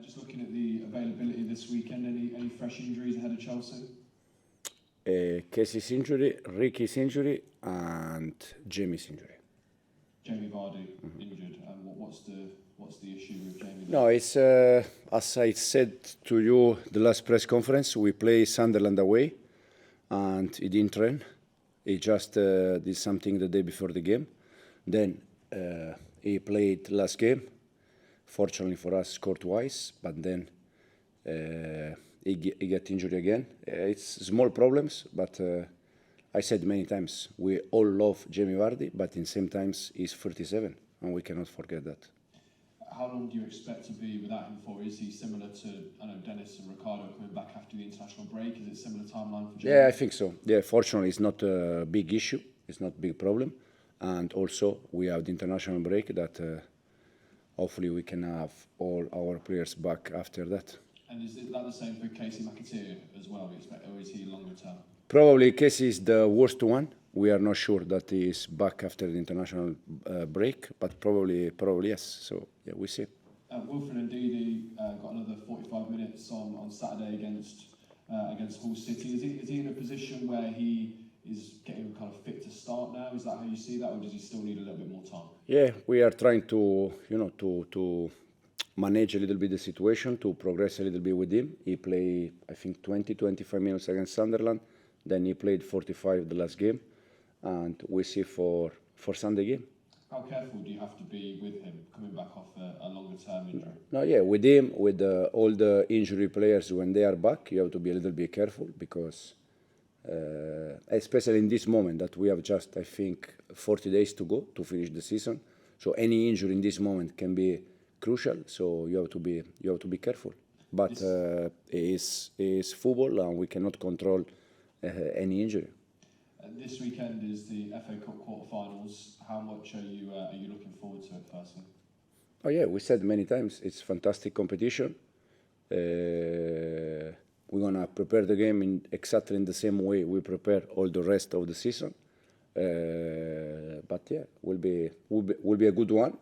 Just looking at the availability this weekend, any fresh injuries ahead of Chelsea? Casey's injury, Ricky's injury, and Jamie's injury. Jamie Vardy injured. What's the issue with Jamie? No, it's as I said to you the last press conference. We play Sunderland away, and he didn't train. He just did something the day before the game. Then he played last game. Fortunately for us, scored twice, but then he got injured again. It's small problems, but I said many times, we all love Jamie Vardy, but in the same times, he's 37, and we cannot forget that. How long do you expect to be without him for? Is he similar to, I know, Dennis and Ricardo coming back after the international break? Is it a similar timeline for Jamie? Yeah, I think so. Yeah, fortunately, it's not a big issue. It's not a big problem. And also, we have the international break that hopefully we can have all our players back after that. And is that the same for Casey McAteer as well, we expect, or is he longer term? Probably Casey is the worst one. We are not sure that he is back after the international break, but probably yes. So yeah, we see. Wilfred Ndidi got another 45 minutes on Saturday against Hull City. Is he in a position where he is getting kind of fit to start now? Is that how you see that, or does he still need a little bit more time? Yeah, we are trying to to manage a little bit the situation, to progress a little bit with him. He played, I think, 25 minutes against Sunderland. Then he played 45 the last game, and we see for Sunday game. How careful do you have to be with him coming back off a longer-term injury? No, yeah, with him, with all the injury players, when they are back, you have to be a little bit careful because, especially in this moment that we have just, I think, 40 days to go to finish the season. So any injury in this moment can be crucial. So you have to be careful. But it is football, and we cannot control any injury. This weekend is the FA Cup Quarter-Finals. How much are you looking forward to it, personally? Oh yeah, we said many times it's fantastic competition. We're gonna prepare the game exactly in the same way we prepare all the rest of the season. But yeah, will be a good one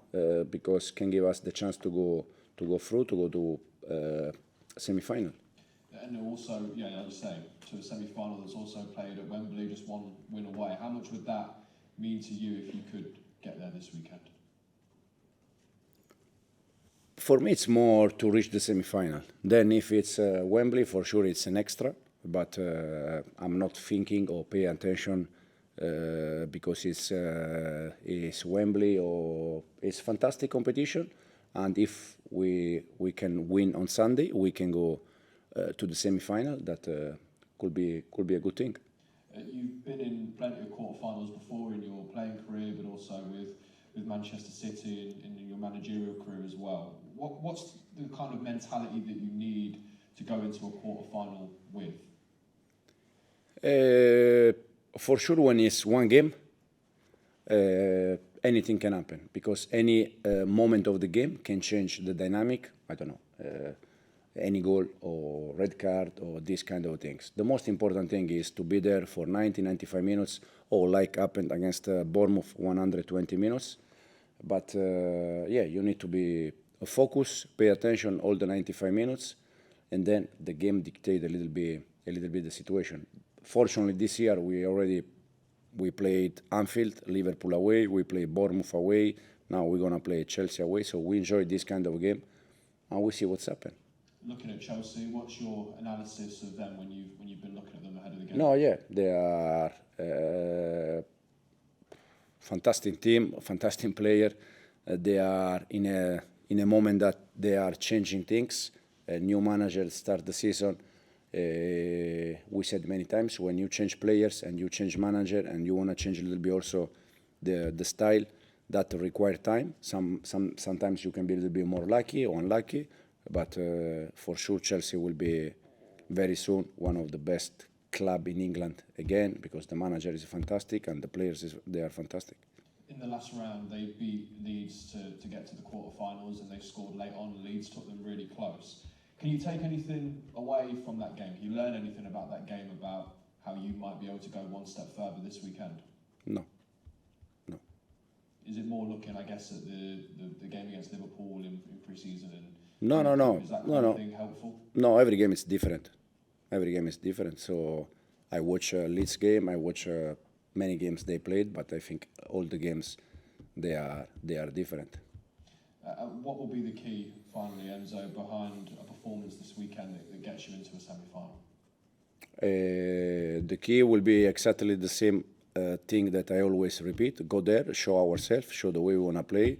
because can give us the chance to go through to semi-final. And also, yeah, like you say, to a semi-final that's also played at Wembley, just one win away. How much would that mean to you if you could get there this weekend? For me, it's more to reach the semi-final. Then if it's Wembley, for sure it's an extra. But I'm not thinking or pay attention because it's Wembley or it's fantastic competition. And if we can win on Sunday, we can go to the semi-final. That could be a good thing. You've been in plenty of quarter-finals before in your playing career, but also with Manchester City and in your managerial career as well. What's the kind of mentality that you need to go into a quarter-final with? For sure, when it's one game, anything can happen because any moment of the game can change the dynamic. I don't know. Any goal or red card or these kind of things. The most important thing is to be there for 95 minutes or like happened against Bournemouth 120 minutes. But yeah, you need to be focused, pay attention all the 95 minutes, and then the game dictate a little bit the situation. Fortunately, this year we played Anfield, Liverpool away, we played Bournemouth away. Now we're gonna play Chelsea away. So we enjoy this kind of game, and we see what's happened. Looking at Chelsea, what's your analysis of them when you've been looking at them ahead of the game? No, yeah, they are fantastic team, fantastic player. They are in a moment that they are changing things. A new manager start the season. We said many times when you change players and you change manager and you want to change a little bit also the style, that require time. Sometimes you can be a little bit more lucky or unlucky. But for sure, Chelsea will be very soon one of the best club in England again because the manager is fantastic and the players they are fantastic. In the last round, they beat Leeds to get to the quarter-finals, and they scored late on. Leeds took them really close. Can you take anything away from that game? Can you learn anything about that game, about how you might be able to go one step further this weekend? No. Is it more looking, I guess, at the game against Liverpool in pre-season and No, in no, the no, cup? Is that no, kind no. of thing helpful? No, every game is different. Every game is different. So I watch Leeds game. I watch many games they played, but I think all the games they are different. What will be the key, finally, Enzo, behind a performance this weekend that gets you into a semi-final? The key will be exactly the same thing that I always repeat: go there, show ourselves, show the way we wanna play,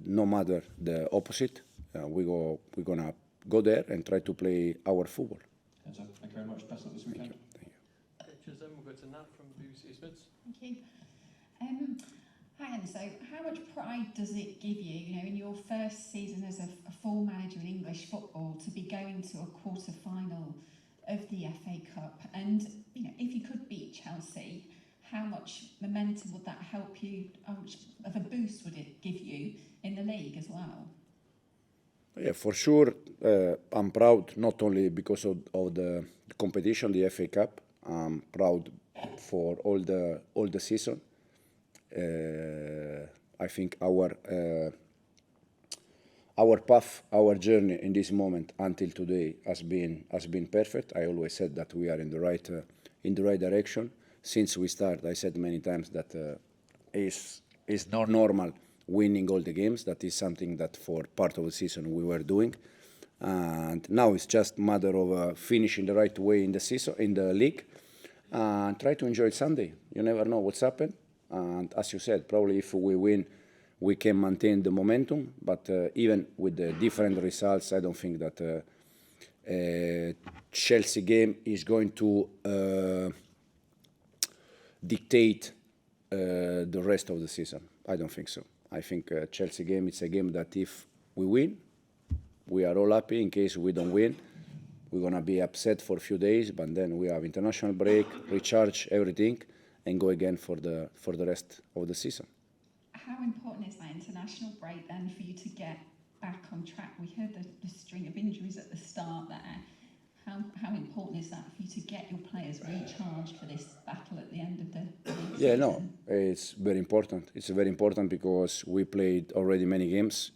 no matter the opposite. We're gonna go there and try to play our football. Enzo, thank you very much. Best luck this weekend. Thank you. Just then we'll go to Nat from BBC Sports. Thank you. Hi Enzo, how much pride does it give you, in your first season as a full manager in English football, to be going to a quarter-final of the FA Cup? And, if you could beat Chelsea, how much momentum would that help you? How much of a boost would it give you in the league as well? Yeah, for sure. I'm proud not only because of the competition, the FA Cup. I'm proud for all the season. I think our path, our journey in this moment until today has been perfect. I always said that we are in the right direction. Since we start, I said many times that is not normal winning all the games. That is something that for part of the season we were doing, and now it's just a matter of finishing the right way in the season, in the league, and try to enjoy Sunday. You never know what's happened, and as you said, probably if we win, we can maintain the momentum. But even with the different results, I don't think that Chelsea game is going to dictate the rest of the season. I don't think so. I think Chelsea game, it's a game that if we win, we are all happy. In case we don't win, we're gonna be upset for a few days, but then we have international break, recharge everything, and go again for the rest of the season. How important is that international break then for you to get back on track? We heard the string of injuries at the start there. How important is that for you to get your players recharged for this battle at the end of the season? Yeah, no, it's very important. It's very important because we played already many games.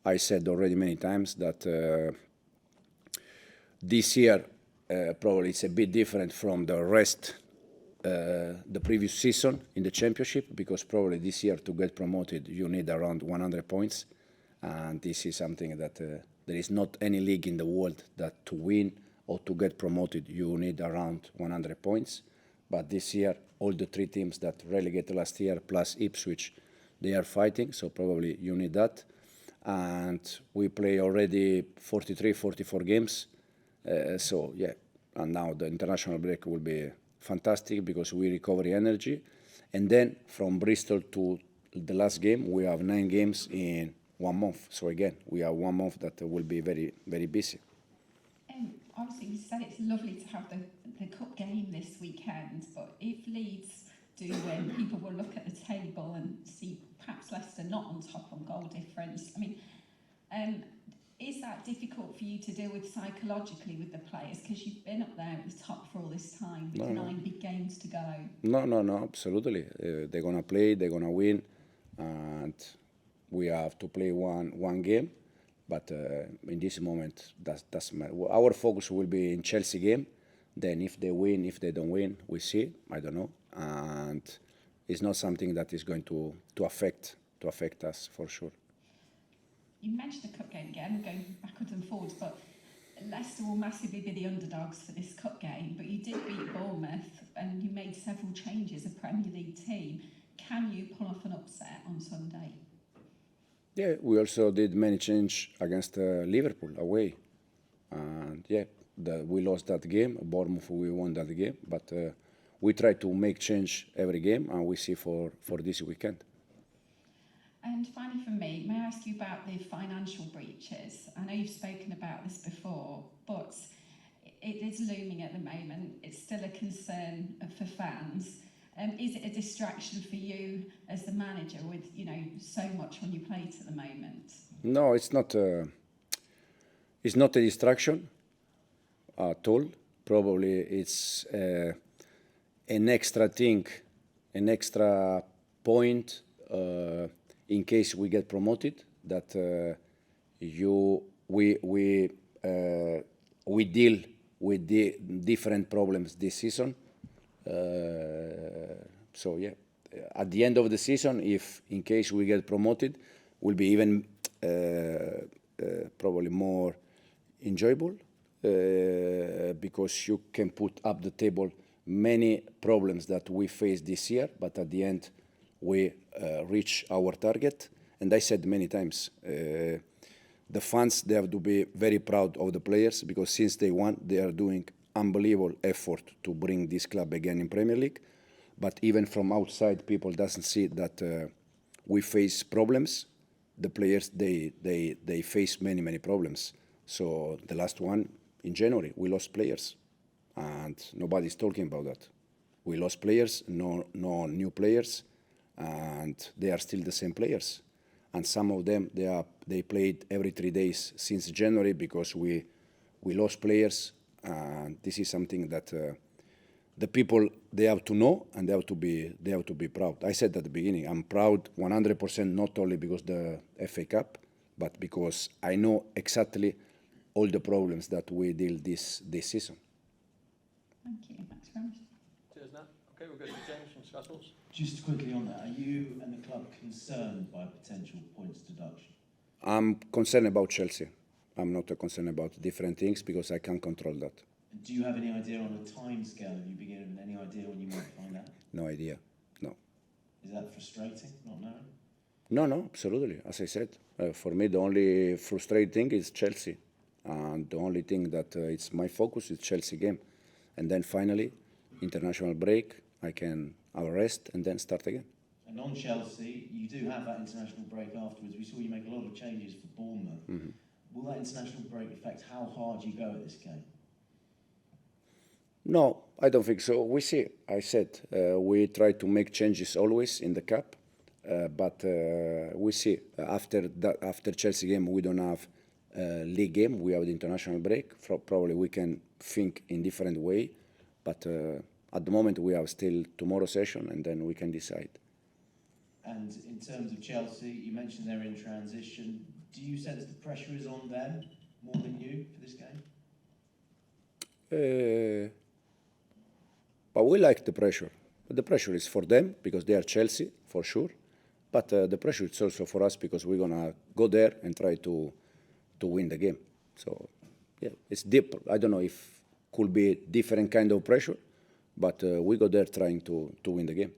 I said already many times that this year probably it's a bit different from the rest, the previous season in the championship, because probably this year to get promoted you need around 100 points, and this is something that there is not any league in the world that to win or to get promoted you need around 100 points. But this year all the three teams that relegated last year plus Ipswich, they are fighting, so probably you need that. And we play already 43, 44 games, so yeah, and now the international break will be fantastic because we recover energy, and then from Bristol to the last game we have 9 games in 1 month. So again, we have 1 month that will be very, very busy. Obviously, you said it's lovely to have the cup game this weekend, but if Leeds do win, people will look at the table and see perhaps Leicester not on top on goal difference. I mean, is that difficult for you to deal with psychologically with the players, because you've been up there at the top for all this time with 9 big games to go? No, absolutely. They're gonna play, they're gonna win, and we have to play one game. But in this moment, that's our focus will be in Chelsea game. Then if they win, if they don't win, we see. I don't know, and it's not something that is going to affect us for sure. You mentioned the cup game again, going backwards and forwards, but Leicester will massively be the underdogs for this cup game. But you did beat Bournemouth, and you made several changes, a Premier League team. Can you pull off an upset on Sunday? Yeah, we also did many changes against Liverpool away, and yeah, we lost that game. Bournemouth, we won that game, but we try to make change every game, and we see for this weekend. And finally from me, may I ask you about the financial breaches? I know you've spoken about this before, but it is looming at the moment. It's still a concern for fans. Is it a distraction for you as the manager with, so much on your plate at the moment? No, it's not. It's not a distraction at all. Probably it's an extra thing, an extra point in case we get promoted, that you we deal with the different problems this season. So yeah, at the end of the season, if in case we get promoted, will be even probably more enjoyable because you can put up the table many problems that we faced this year, but at the end we reach our target. And I said many times, the fans, they have to be very proud of the players because since day one they are doing unbelievable effort to bring this club again in Premier League. But even from outside, people doesn't see that we face problems. The players, they face many problems. So the last one in January, we lost players, and nobody's talking about that. We lost players, no new players, and they are still the same players. And some of them, they played every 3 days since January because we lost players, and this is something that the people, they have to know, and they have to be proud. I said at the beginning, I'm proud 100%, not only because the FA Cup, but because I know exactly all the problems that we deal this season. Thank you. Thanks very much. Cheers, Nat. Okay, we'll go to James from Scuttles. Just quickly on that, are you and the club concerned by potential points deduction? I'm concerned about Chelsea. I'm not concerned about different things because I can't control that. Do you have any idea on a time scale? Have you been given any idea when you might find out? No idea, no. Is that frustrating, not knowing? No, absolutely. As I said, for me, the only frustrating thing is Chelsea. And the only thing that it's my focus is Chelsea game. And then finally, international break, I can have a rest and then start again. And on Chelsea, you do have that international break afterwards. We saw you make a lot of changes for Bournemouth. Mm-hmm. Will that international break affect how hard you go at this game? No, I don't think so. We see. I said we try to make changes always in the cup, but we see after Chelsea game we don't have league game. We have the international break. Probably we can think in different way, but at the moment we have still tomorrow session and then we can decide. And in terms of Chelsea, you mentioned they're in transition. Do you sense the pressure is on them more than you for this game? But we like the pressure. The pressure is for them because they are Chelsea, for sure. But the pressure is also for us because we're going to go there and try to win the game. So, yeah, it's deep. I don't know if could be different kind of pressure, but we go there trying to win the game.